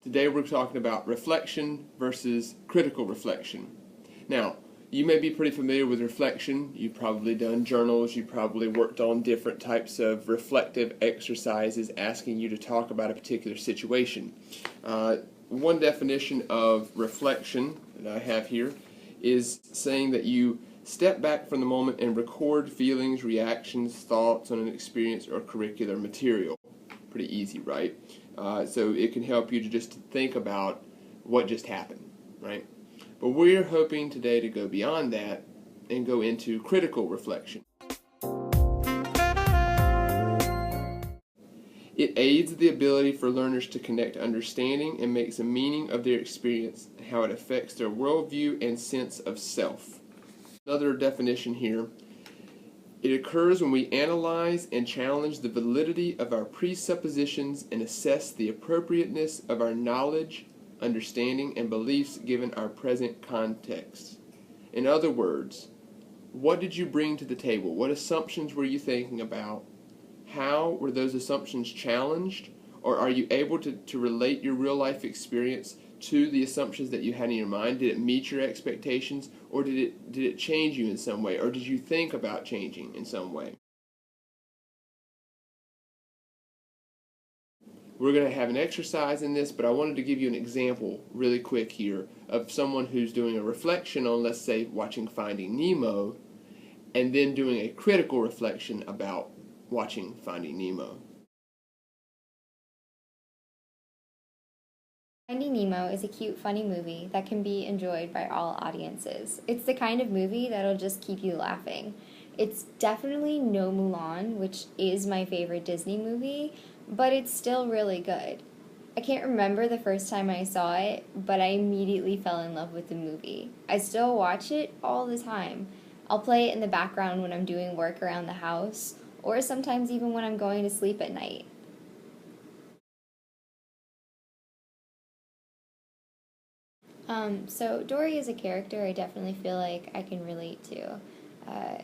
Today we're talking about reflection versus critical reflection. Now, you may be pretty familiar with reflection. You've probably done journals. You've probably worked on different types of reflective exercises asking you to talk about a particular situation. One definition of reflection that I have here is saying that you step back from the moment and record feelings, reactions, thoughts on an experience or curricular material. Pretty easy, right? So it can help you to just think about what just happened, right? But we're hoping today to go beyond that and go into critical reflection. It aids the ability for learners to connect understanding and make some meaning of their experience and how it affects their worldview and sense of self. Another definition here: it occurs when we analyze and challenge the validity of our presuppositions and assess the appropriateness of our knowledge, understanding, and beliefs given our present context. In other words, what did you bring to the table? What assumptions were you thinking about? How were those assumptions challenged? Or are you able to relate your real life experience to the assumptions that you had in your mind? Did it meet your expectations, or did it change you in some way, or did you think about changing in some way? We're going to have an exercise in this, but I wanted to give you an example really quick here of someone who's doing a reflection on, let's say, watching Finding Nemo, and then doing a critical reflection about watching Finding Nemo. Finding Nemo is a cute, funny movie that can be enjoyed by all audiences. It's the kind of movie that'll just keep you laughing. It's definitely no Mulan, which is my favorite Disney movie, but it's still really good. I can't remember the first time I saw it, but I immediately fell in love with the movie. I still watch it all the time. I'll play it in the background when I'm doing work around the house, or sometimes even when I'm going to sleep at night. So Dory is a character I definitely feel like I can relate to. Uh,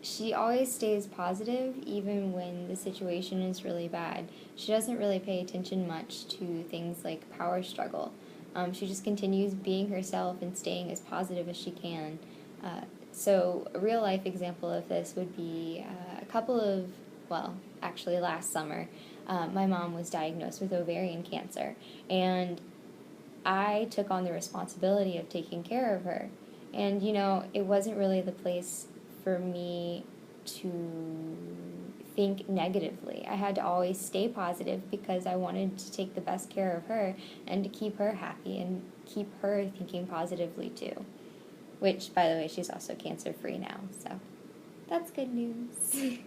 she always stays positive even when the situation is really bad. She doesn't really pay attention much to things like power struggle. She just continues being herself and staying as positive as she can. So a real life example of this would be actually last summer, my mom was diagnosed with ovarian cancer, and I took on the responsibility of taking care of her. And, it wasn't really the place for me to think negatively. I had to always stay positive because I wanted to take the best care of her and to keep her happy and keep her thinking positively too. Which, by the way, she's also cancer free now, so that's good news.